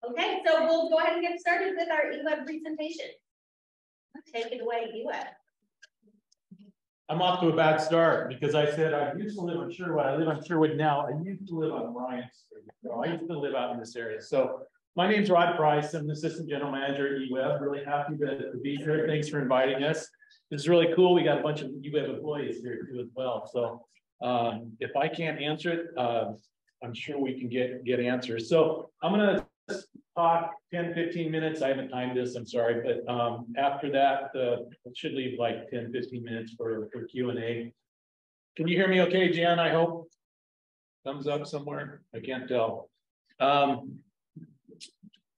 Okay, so we'll go ahead and get started with our EWEB presentation. Take it away, EWEB. I'm off to a bad start because I said I used to live on Sherwood. I live on Sherwood now. I used to live on Ryan Street. So I used to live out in this area. So my name's Rod Price. I'm the Assistant General Manager at EWEB. Really happy to be here. Thanks for inviting us. This is really cool. We got a bunch of EWEB employees here too as well. So if I can't answer it, I'm sure we can get answers. So I'm going to talk 10-15 minutes. I haven't timed this, I'm sorry, but after that it should leave like 10-15 minutes for Q&A. Can you hear me okay, Jan? I hope. Thumbs up somewhere. I can't tell. I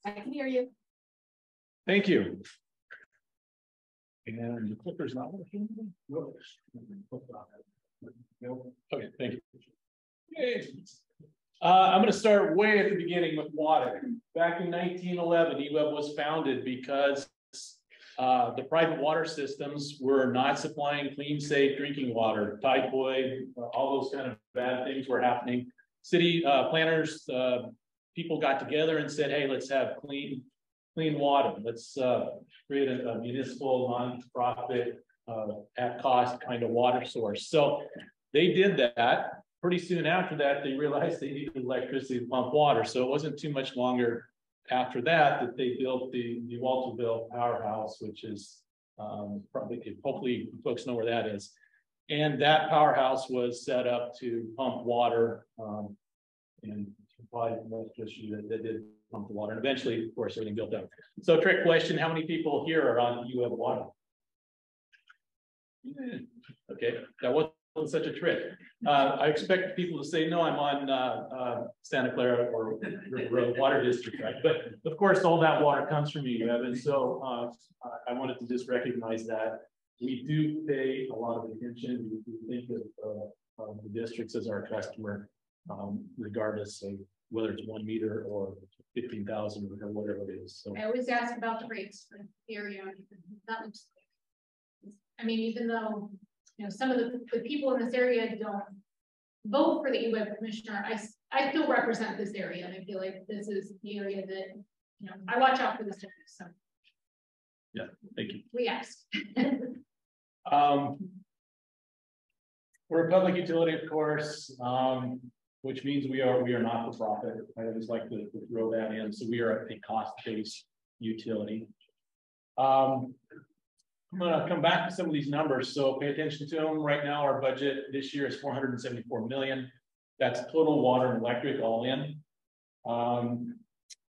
can hear you. Thank you. And the clicker's not working. Okay, thank you. Okay. I'm going to start way at the beginning with water. Back in 1911, EWEB was founded because the private water systems were not supplying clean, safe drinking water. Typhoid, all those kind of bad things were happening. City planners, people got together and said, hey, let's have clean water. Let's create a municipal, non-profit, at cost kind of water source. So they did that. Pretty soon after that, they realized they needed electricity to pump water. So it wasn't too much longer after that they built the Walterville powerhouse, which is probably, hopefully folks know where that is. And that powerhouse was set up to pump water and provide electricity that did pump the water. And eventually, of course, everything built up. So trick question, how many people here are on EWEB water? Okay, that wasn't such a trick. I expect people to say, no, I'm on Santa Clara or Water District, right? But of course, all that water comes from EWEB. And so I wanted to just recognize that we do pay a lot of attention. We think of the districts as our customer, regardless of whether it's 1 meter or 15,000 or whatever it is. So I always ask about the rates for the area. That looks like, I mean, even though some of the people in this area don't vote for the EWEB commissioner, I still represent this area, and I feel like this is the area that I watch out for this. So yeah, thank you. We asked. We're a public utility, of course, which means we are not for profit. I always like to throw that in. So we are a cost-based utility. I'm going to come back to some of these numbers, so pay attention to them. Right now, our budget this year is $474 million. That's total water and electric all in.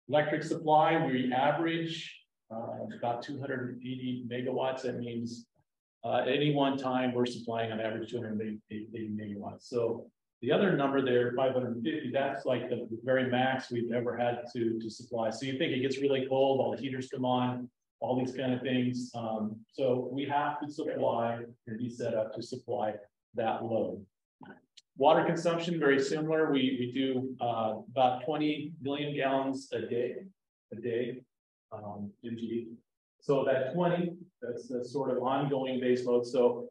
Electric supply, we average about 280 megawatts. That means at any one time, we're supplying on average 280 megawatts. So the other number there, 550, that's like the very max we've ever had to supply. So you think it gets really cold, all the heaters come on, all these kind of things. So we have to supply and be set up to supply that load. Water consumption, very similar. We do about 20 million gallons a day, MG. So that 20, that's a sort of ongoing base load. So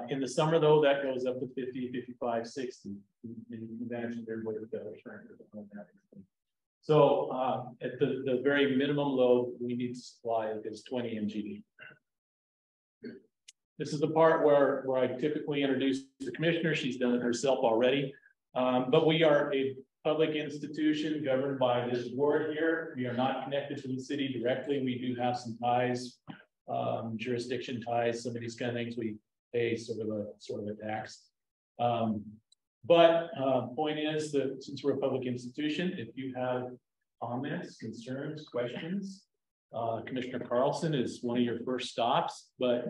in the summer though, that goes up to 50, 55, 60. And you can imagine everybody with that return. So at the very minimum load we need to supply is 20 MGD. This is the part where I typically introduce the commissioner. She's done it herself already. But we are a public institution governed by this board here. We are not connected to the city directly. We do have some ties, jurisdiction ties, some of these kind of things. We pay sort of a tax. But point is that since we're a public institution, if you have comments, concerns, questions, Commissioner Carlson is one of your first stops, but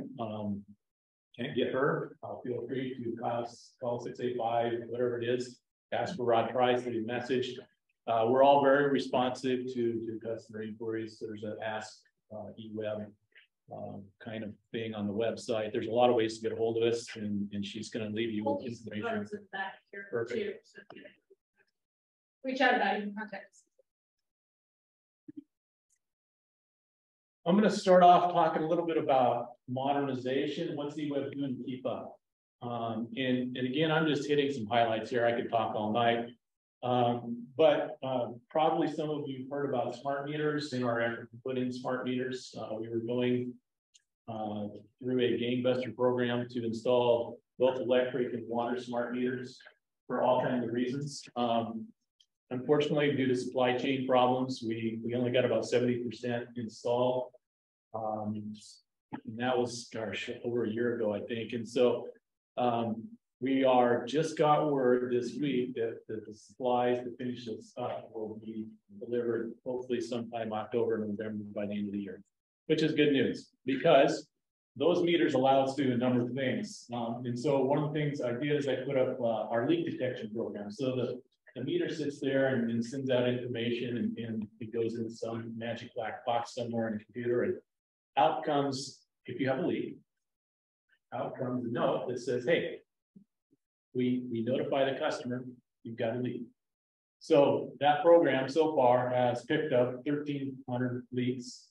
can't get her, feel free to call 685, whatever it is, ask for Rod Price, leave a message. We're all very responsive to customer inquiries. There's an Ask EWEB kind of thing on the website. There's a lot of ways to get a hold of us, and she's going to leave you with information. Perfect. So reach out about it, you can contact us. I'm going to start off talking a little bit about modernization. What's EWEB doing to keep up? And again, I'm just hitting some highlights here. I could talk all night. Probably some of you heard about smart meters. In our effort to put in smart meters, we were going through a gangbuster program to install both electric and water smart meters for all kinds of reasons. Unfortunately, due to supply chain problems, we only got about 70% installed. And that was, gosh, over a year ago, I think. And so we just got word this week that the supplies to finish this up will be delivered hopefully sometime October, November by the end of the year, which is good news because those meters allow us to do a number of things. And so one of the things I did is I put up our leak detection program. So the meter sits there and sends out information and it goes into some magic black box somewhere in the computer, and out comes, if you have a leak, out comes a note that says, hey, we notify the customer you've got a leak. So that program so far has picked up 1,300 leaks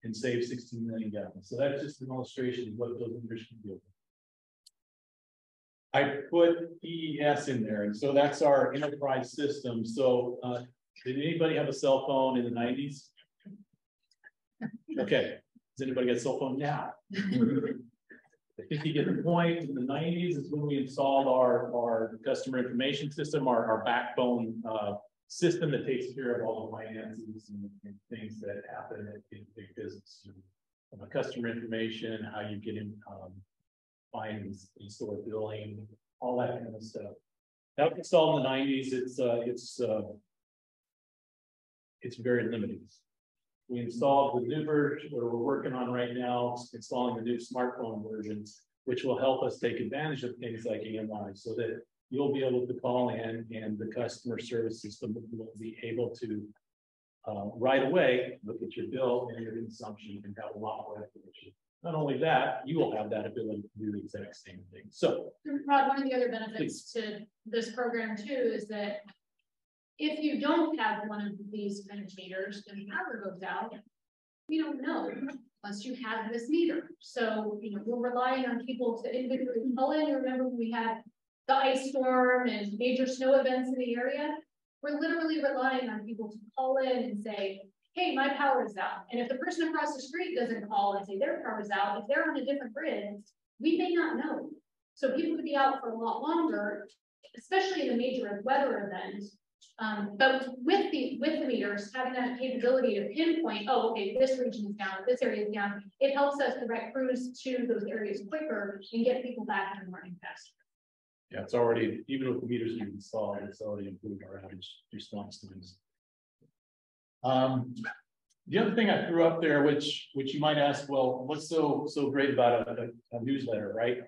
and saved 16 million gallons. So that's just an illustration of what those meters can do. I put EES in there, and so that's our enterprise system. So did anybody have a cell phone in the 90s? Okay, does anybody get a cell phone now? I think you get the point. In the 90s is when we installed our customer information system, our backbone system that takes care of all the finances and things that happen in big business. Customer information, how you get in, find and store billing, all that kind of stuff. That was installed in the 90s. It's very limited. We installed the new version, what we're working on right now, installing the new smartphone versions, which will help us take advantage of things like EMI, so that you'll be able to call in and the customer service system will be able to right away look at your bill and your consumption and have a lot more information. Not only that, you will have that ability to do the exact same thing. So, Rod, one of the other benefits to this program too is that if you don't have one of these kind of meters and power goes out, you don't know unless you have this meter. So, we're relying on people to individually call in. Remember when we had the ice storm and major snow events in the area? We're literally relying on people to call in and say, hey, my power is out. And if the person across the street doesn't call and say their power is out, if they're on a different grid, we may not know. So people could be out for a lot longer, especially in a major weather event. But with the meters, having that capability to pinpoint, oh, okay, this region is down, this area is down, it helps us direct crews to those areas quicker and get people back in the morning faster. Yeah, it's already, even with the meters we've installed, it's already improved our outage response times. The other thing I threw up there, which you might ask, well, what's so great about a newsletter, right?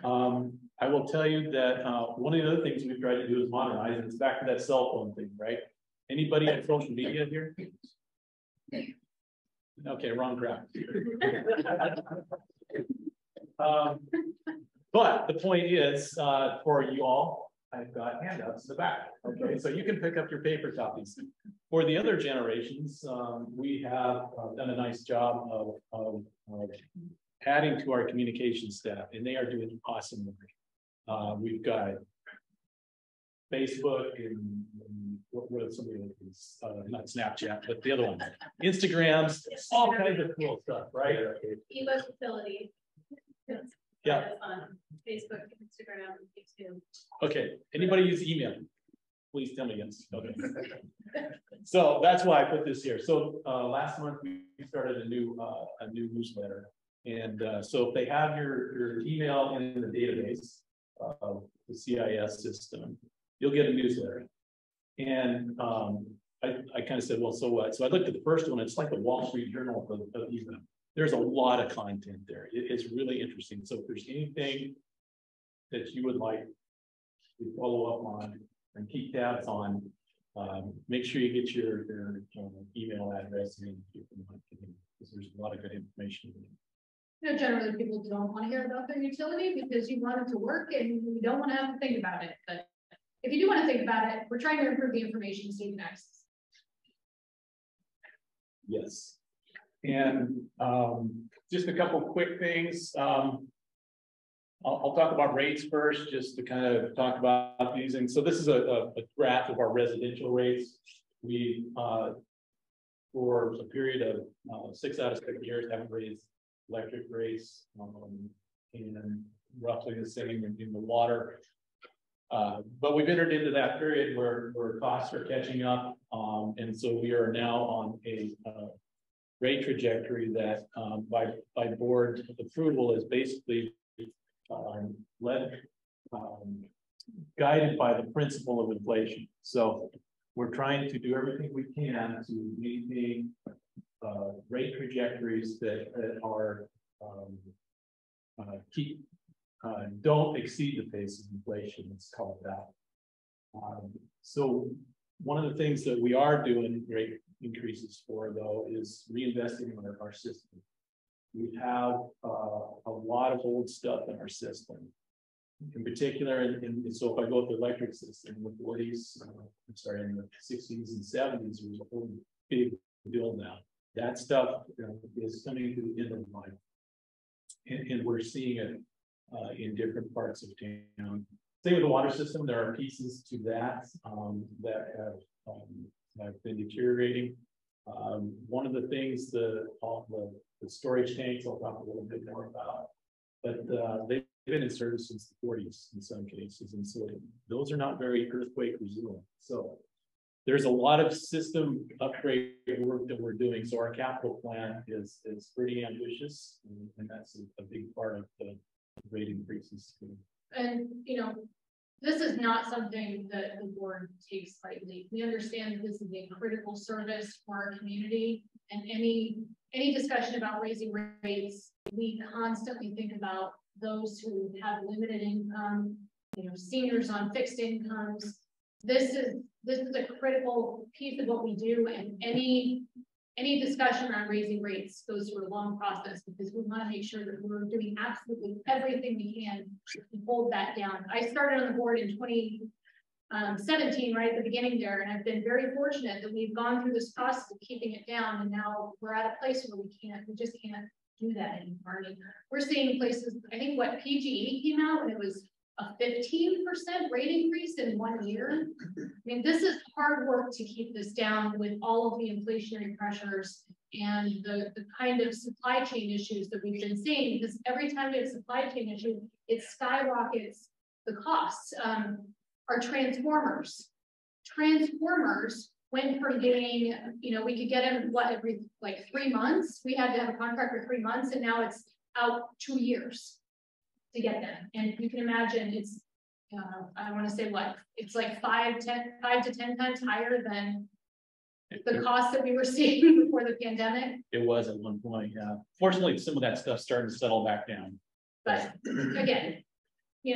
I will tell you that one of the other things we've tried to do is modernize, and it's back to that cell phone thing, right? Anybody on social media here? Okay, wrong crowd. But the point is, for you all, I've got handouts in the back. Okay, so you can pick up your paper copies. For the other generations, we have done a nice job of adding to our communication staff, and they are doing awesome work. We've got Facebook and what are some of the things? Not Snapchat, but the other one, Instagrams, all kinds of cool stuff, right? EWEB facility. Yeah. On Facebook, Instagram, YouTube. Okay. Anybody use email? Please tell me yes. Okay. So that's why I put this here. So last month we started a new newsletter, and so if they have your email in the database of the CIS system, you'll get a newsletter. And I kind of said, well, so what? So I looked at the first one. It's like the Wall Street Journal of EWEB. There's a lot of content there. It's really interesting. So if there's anything that you would like to follow up on and keep tabs on, make sure you get your email address and because there's a lot of good information. Generally people don't want to hear about their utility because you want it to work and you don't want to have to think about it. But if you do want to think about it, we're trying to improve the information so you can access. Yes. And just a couple quick things. I'll talk about rates first, just to kind of talk about these. And so this is a graph of our residential rates. We, for a period of 6 out of 7 years, haven't raised electric rates, and roughly the same in the water. But we've entered into that period where costs are catching up. And so we are now on a rate trajectory that by board approval is basically guided by the principle of inflation. So we're trying to do everything we can to maintain rate trajectories that are don't exceed the pace of inflation. Let's call it that. So one of the things that we are doing rate increases for, though, is reinvesting in our system. We have a lot of old stuff in our system. In particular, so if I go with the electric system in the 40s, I'm sorry, in the 60s and 70s, there was a whole big build now. That stuff is coming to the end of life. And we're seeing it in different parts of town. Same with the water system. There are pieces to that that have been deteriorating. One of the things, the storage tanks, I'll talk a little bit more about, but they've been in service since the 40s in some cases, and so those are not very earthquake resilient. So there's a lot of system upgrade work that we're doing. So our capital plan is pretty ambitious, and that's a big part of the rate increases. And this is not something that the board takes lightly. We understand that this is a critical service for our community, and any discussion about raising rates, we constantly think about those who have limited income, seniors on fixed incomes. This is a critical piece of what we do, and any discussion around raising rates goes through a long process, because we want to make sure that we're doing absolutely everything we can to hold that down. I started on the board in 2017, right at the beginning there, and I've been very fortunate that we've gone through this process of keeping it down, and now we're at a place where we just can't do that anymore. I mean, we're seeing places, I think what PG&E came out and it was a 15% rate increase in 1 year. I mean, this is hard work to keep this down with all of the inflationary pressures and the kind of supply chain issues that we've been seeing, because every time we have supply chain issues, it skyrockets the costs. Our transformers went from getting, we could get them every 3 months. We had to have a contract for 3 months, and now it's out 2 years to get them. And you can imagine it's, I want to say it's like 5 to 10 times higher than the cost that we were seeing before the pandemic. It was at one point, yeah. Fortunately, some of that stuff started to settle back down. But again, we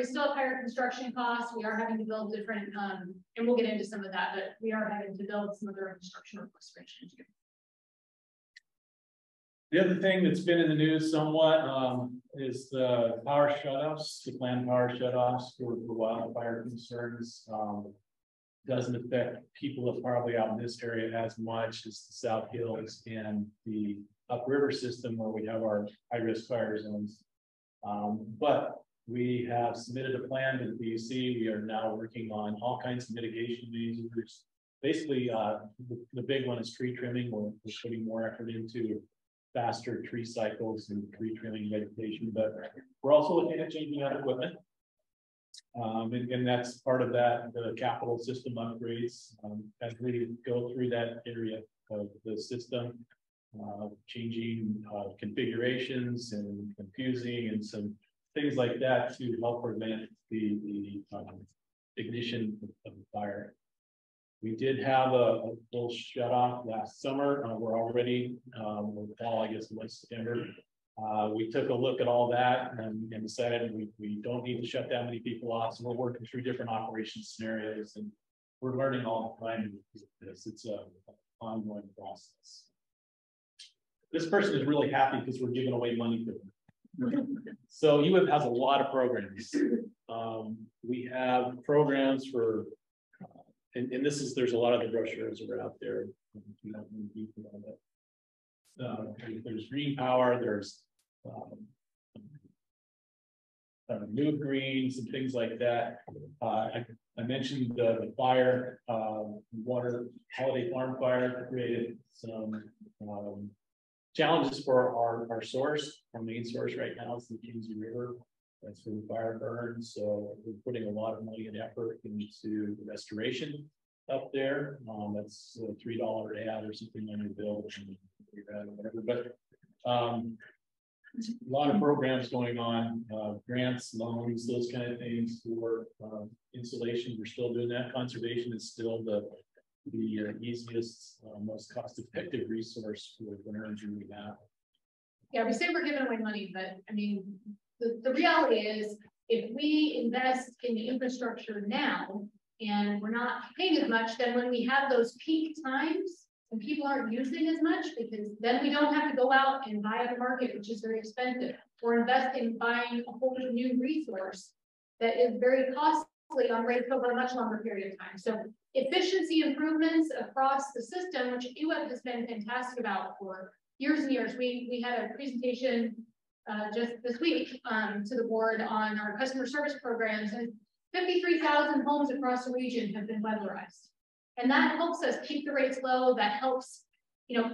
still have higher construction costs. We are having to build different, and we'll get into some of that, but we are having to build some other infrastructure restoration too. The other thing that's been in the news somewhat is the power shutoffs, the planned power shutoffs for wildfire concerns. Doesn't affect people that probably out in this area as much as the South Hills and the upriver system where we have our high-risk fire zones. But we have submitted a plan to the PUC. We are now working on all kinds of mitigation measures. Basically, the big one is tree trimming. We're putting more effort into faster tree cycles and tree trimming vegetation, but we're also looking at changing out equipment. And that's part of that, the capital system upgrades, as we go through that area of the system, changing configurations and confusing and some things like that to help prevent the ignition of the fire. We did have a full shut off last summer. We're already, fall, I guess, late September. We took a look at all that and decided we don't need to shut that many people off. So we're working through different operation scenarios, and we're learning all the time with this. It's an ongoing process. This person is really happy because we're giving away money to them. So EWEB has a lot of programs. We have programs for, and there's a lot of the brochures that are out there. There's green power, there's new greens and things like that. I mentioned the fire, water holiday farm fire created some challenges for our source. Our main source right now is the Kingsey River. That's where the fire burned. So we're putting a lot of money and effort into the restoration up there. That's a $3 ad or something on your bill, or whatever. But a lot of programs going on, grants, loans, those kind of things for insulation. We're still doing that. Conservation is still the easiest, most cost-effective resource for the energy we have. Yeah, we say we're giving away money, but I mean, the reality is, if we invest in the infrastructure now and we're not paying as much, then when we have those peak times and people aren't using as much, because then we don't have to go out and buy at the market, which is very expensive. We're investing in buying a whole new resource that is very costly on rates over a much longer period of time. So efficiency improvements across the system, which EWEB has been fantastic about for years and years. We had a presentation just this week to the board on our customer service programs, and 53,000 homes across the region have been weatherized. And that helps us keep the rates low. That helps,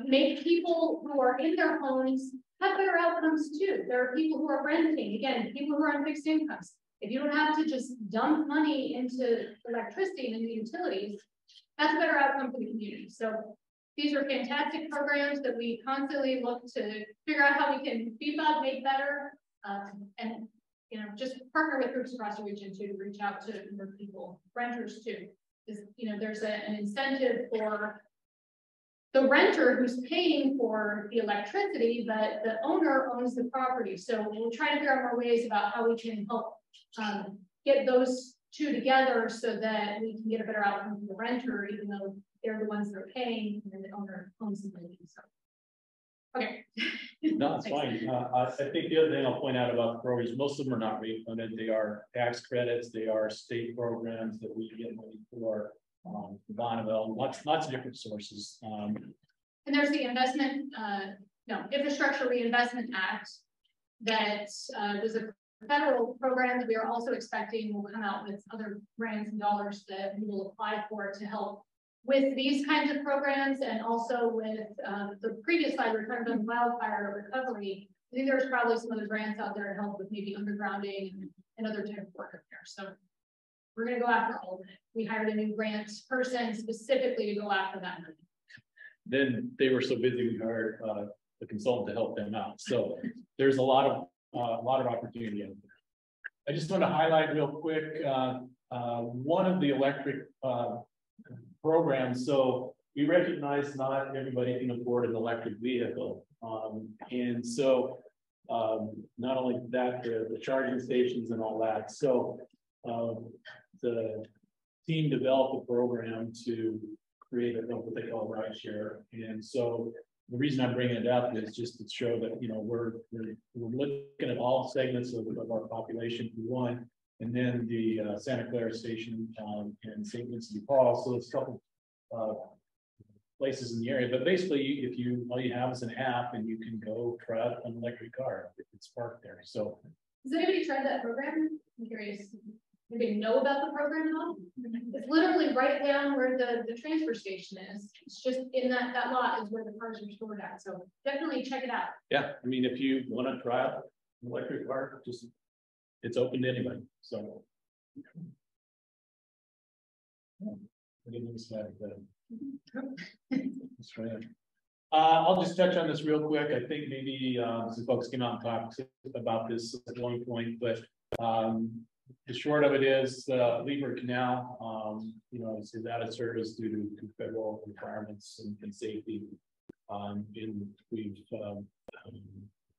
make people who are in their homes have better outcomes too. There are people who are renting, again, people who are on fixed incomes. If you don't have to just dump money into electricity and into utilities, that's a better outcome for the community. So these are fantastic programs that we constantly look to figure out how we can beef up, make better, and just partner with groups across the region too to reach out to more people, renters too. Because there's an incentive for the renter who's paying for the electricity, but the owner owns the property. So we'll try to figure out more ways about how we can help get those two together so that we can get a better outcome for the renter, even though they're the ones that are paying and the owner owns the building. So, okay. No, it's fine. I think the other thing I'll point out about the programs, most of them are not rate funded. They are tax credits. They are state programs that we get money for. Bonneville, lots of different sources. And there's the Infrastructure Reinvestment Act that was a federal program that we are also expecting will come out with other grants and dollars that we will apply for to help with these kinds of programs, and also with the previous slide, return on wildfire recovery. I think there's probably some other grants out there to help with maybe undergrounding and other type of work up there. So we're going to go after all of it. We hired a new grant person specifically to go after that. Then they were so busy, we hired a consultant to help them out. So there's a lot of opportunity out there. I just want to highlight real quick one of the electric programs. So we recognize not everybody can afford an electric vehicle, and so not only that, the charging stations and all that. So the team developed a program to create what they call rideshare, and so the reason I'm bringing it up is just to show that we're looking at all segments of our population for one, and then the Santa Clara station and St. Vincent de Paul. So it's a couple places in the area, but basically, if all you have is an app, and you can go try out an electric car if it's parked there. So has anybody tried that program? I'm curious. Anybody know about the program at all? It's literally right down where the transfer station is. It's just in that lot is where the cars are stored at. So definitely check it out. Yeah, I mean, if you want to try out an electric car, it's open to anybody. So that's right. I'll just touch on this real quick. I think maybe some folks came out and talked about this at one point, but the short of it is Lieber Canal, is out of service due to federal requirements and safety. And we've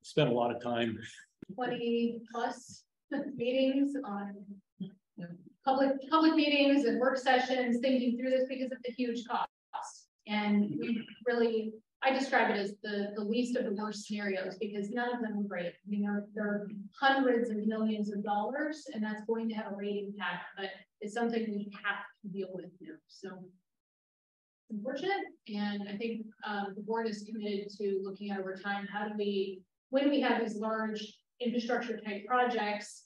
spent a lot of time, 20+ meetings on public meetings and work sessions, thinking through this because of the huge cost. And we really, I describe it as the least of the worst scenarios, because none of them are great. There are hundreds of millions of dollars, and that's going to have a rate impact, but it's something we have to deal with now. So it's unfortunate, and I think the board is committed to looking at over time, how do we, when we have these large infrastructure type projects,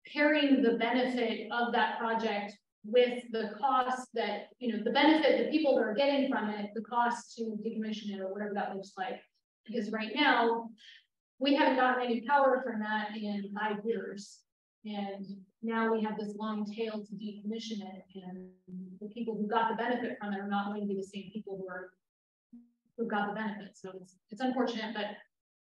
pairing the benefit of that project with the cost that, the benefit that people are getting from it, the cost to decommission it or whatever that looks like. Because right now, we haven't gotten any power from that in 5 years. And now we have this long tail to decommission it. And the people who got the benefit from it are not going to be the same people who got the benefit. So it's unfortunate, but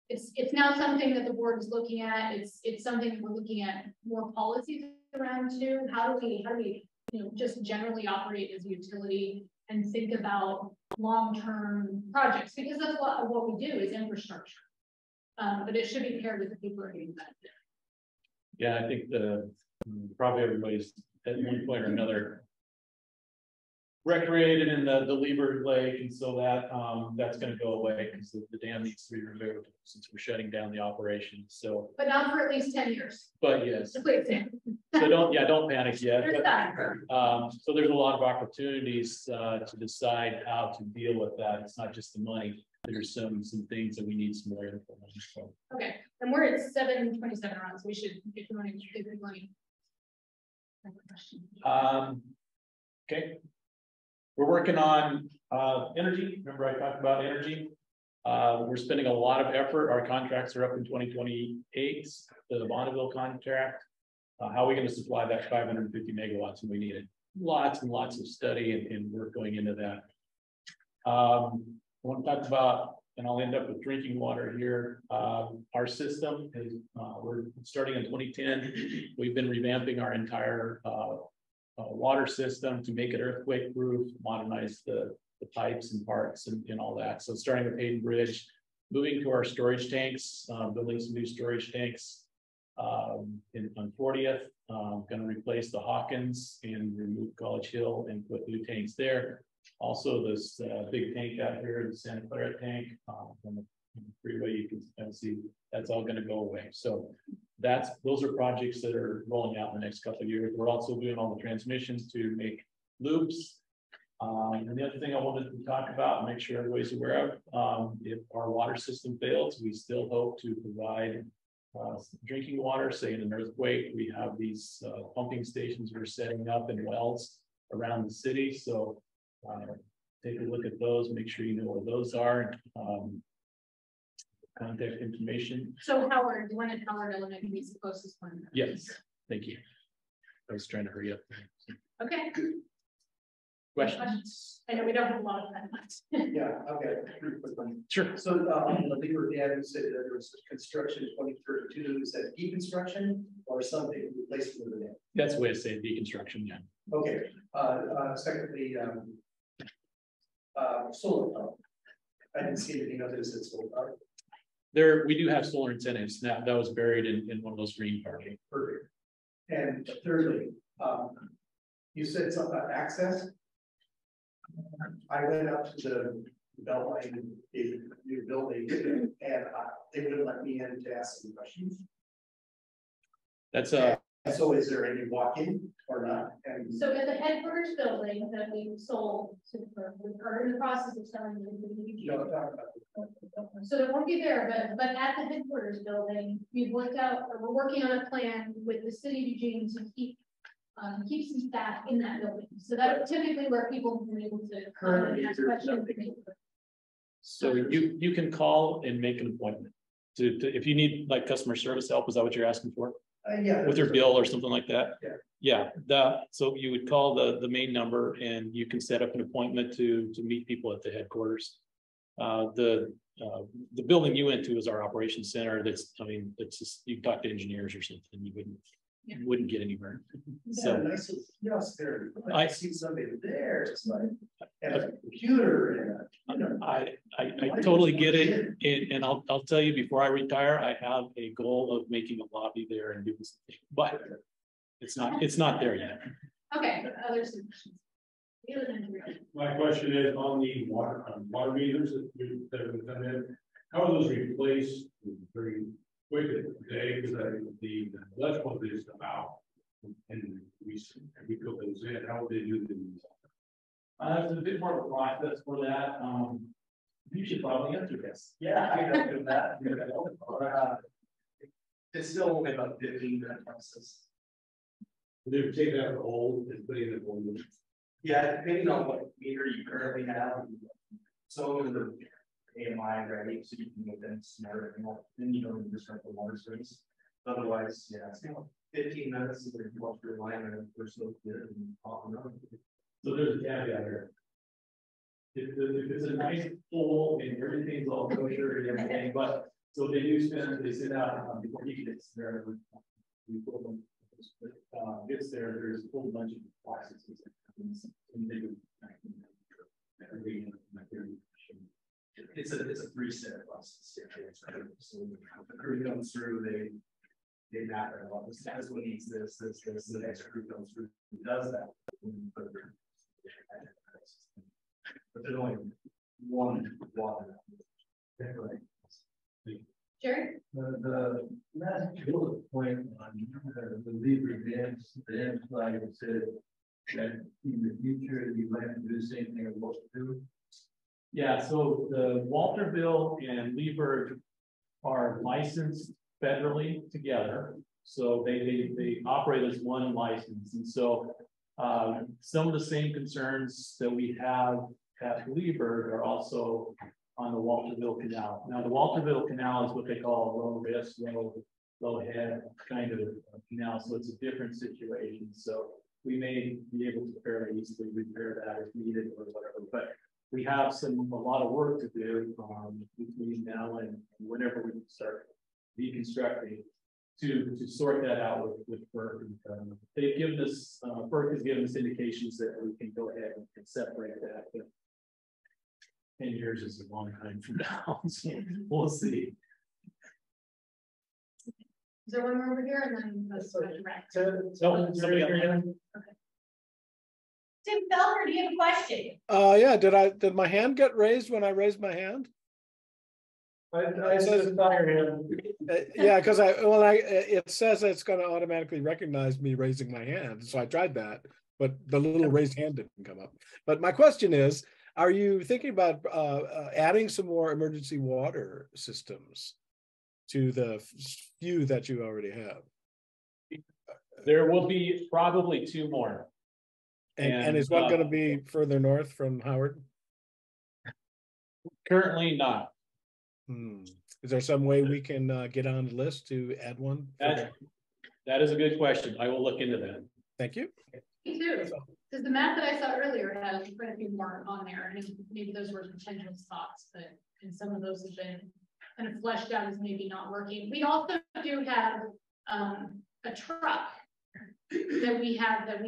it's now something that the board is looking at. It's something we're looking at more policies around too. How do we just generally operate as a utility and think about long-term projects, because that's what we do is infrastructure. But it should be paired with the people who are getting benefit. Yeah, I think probably everybody's at one point or another recreated in the Lieber Lake, and so that's going to go away because the dam needs to be removed since we're shutting down the operation. So, but not for at least 10 years. But yes. Please. So don't panic yet. But, so there's a lot of opportunities to decide how to deal with that. It's not just the money. There's some things that we need some more info on. So. Okay, and we're at 7:27 around, so we should get the money. Okay. We're working on energy. Remember I talked about energy. We're spending a lot of effort. Our contracts are up in 2028. The Bonneville contract. How are we going to supply that 550 megawatts when we need it? Lots and lots of study and work going into that. I want to talk about, and I'll end up with drinking water here. Our system is, we're starting in 2010. We've been revamping our entire water system to make it earthquake proof, modernize the pipes and parts and all that. So starting with Hayden Bridge, moving to our storage tanks, building some new storage tanks on 40th. Going to replace the Hawkins and remove College Hill and put new tanks there. Also, this big tank out here, the Santa Clara tank on the freeway, you can kind of see that's all going to go away. So those are projects that are rolling out in the next couple of years. We're also doing all the transmissions to make loops. And the other thing I wanted to talk about and make sure everybody's aware of, if our water system fails, we still hope to provide drinking water, say in an earthquake. We have these pumping stations we're setting up in wells around the city. So take a look at those, make sure you know where those are. Contact information. So Howard, you wanted Howard Elementary to be the closest one? Yes, thank you. I was trying to hurry up. Okay. Questions? I know we don't have a lot of time left. Yeah, okay, pretty quick one. Sure. So on the Lieber dam, you said that there was construction in 2032. Is that deconstruction or something replacement of the dam? That's the way to say it, deconstruction, yeah. Okay. Secondly, solar power. I didn't see anything other than solar power. We do have solar incentives. That was buried in one of those green parts. Perfect. And thirdly, you said something about access. I went up to the Beltline new building and they wouldn't let me in to ask some questions. That's so is there any walk-in or not? And so at the headquarters building that we sold to we're in the process of selling so it won't be there, but at the headquarters building, we've worked out, or we're working on a plan with the city of Eugene to keep some staff in that building. So that's typically where people have been able to ask questions. So you can call and make an appointment to if you need like customer service help. Is that what you're asking for? Yeah. With your bill or something like that? Yeah. Yeah. So you would call the main number and you can set up an appointment to meet people at the headquarters. The building you went to is our operations center. It's just, you can talk to engineers or something. You wouldn't get anywhere. So nice, there. I see somebody there. It's like a computer and I totally get it. And I'll tell you, before I retire, I have a goal of making a lobby there and doing something, but it's not there yet. Okay, other solutions. My question is on the water meters that have come in. How are those replaced very quickly today? Because the electrical is about, and we put those in. How would they do them? There's a bit more of a process for that. You should probably answer this. Yeah, I don't do that. It's still only about 15-minute process. They would take that old and put in the old. Yeah, depending on what meter you currently have, some of them are AMI ready, so you can move them smarter, then you don't disrupt the water service. Otherwise, yeah, it's 15 minutes is a wash your line and we're so good and off and on. So there's a caveat here. If it's a nice pool and everything's all kosher and everything, but so they sit out before he gets there. We put them, gets there, there's a whole bunch of processes. It's a 3-step process. So the crew comes through, they map it out. This one needs this. The next crew comes through, does that. But there's only one water. Jerry? The last bullet point on the Lever dams, the dam slide said that in the future you might have to do the same thing as what to do. Yeah, so the Walterville and Lever are licensed federally together. So they operate as one license. And so some of the same concerns that we have at Lever are also on the Walterville Canal. Now the Walterville Canal is what they call low risk, low head kind of canal. So it's a different situation. So we may be able to fairly easily repair that if needed or whatever. But we have a lot of work to do between now and whenever we start deconstructing to sort that out with FERC. They've given us, FERC has given us indications that we can go ahead and separate that. But 10 years is a long time from now, so we'll see. Is there one more over here? And then let's go to Rex. Somebody else? Tim Felker, do you have a question? Yeah, did my hand get raised when I raised my hand? I said fire him. Yeah, because it says it's going to automatically recognize me raising my hand, so I tried that, but the little raised hand didn't come up. But my question is, are you thinking about adding some more emergency water systems to the few that you already have? There will be probably 2 more. And is one going to be further north from Howard? Currently not. Is there some way we can get on the list to add one? That is a good question. I will look into that. Thank you. Me too. Because the map that I saw earlier had quite a few more on there, and maybe those were potential spots, but and some of those have been kind of fleshed out as maybe not working. We also do have a truck that we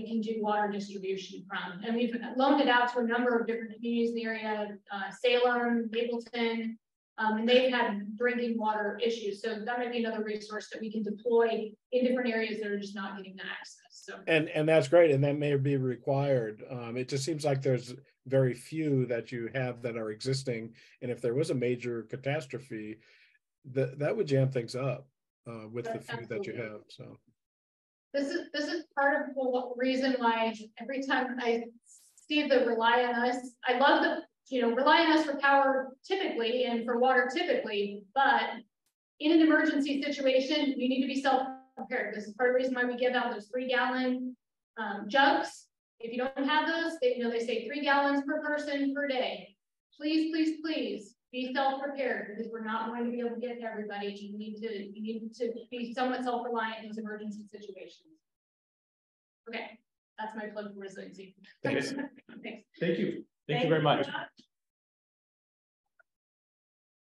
can do water distribution from, and we've loaned it out to a number of different communities in the area, Salem, Mapleton, and they've had drinking water issues. So that might be another resource that we can deploy in different areas that are just not getting the access. So and that's great, and that may be required. It just seems like there's very few that you have that are existing, and if there was a major catastrophe, that would jam things up with the few that you have. So this is part of the reason why every time I see the rely on us, I love the rely on us for power typically and for water typically, but in an emergency situation, we need to be self-prepared. This is part of the reason why we give out those 3-gallon jugs. If you don't have those, they say 3 gallons per person per day. Please, please, please be self-prepared, because we're not going to be able to get to everybody. You need to be somewhat self-reliant in those emergency situations. Okay, that's my plug for resiliency. Thanks. Thanks. Thank you. Thank you very much.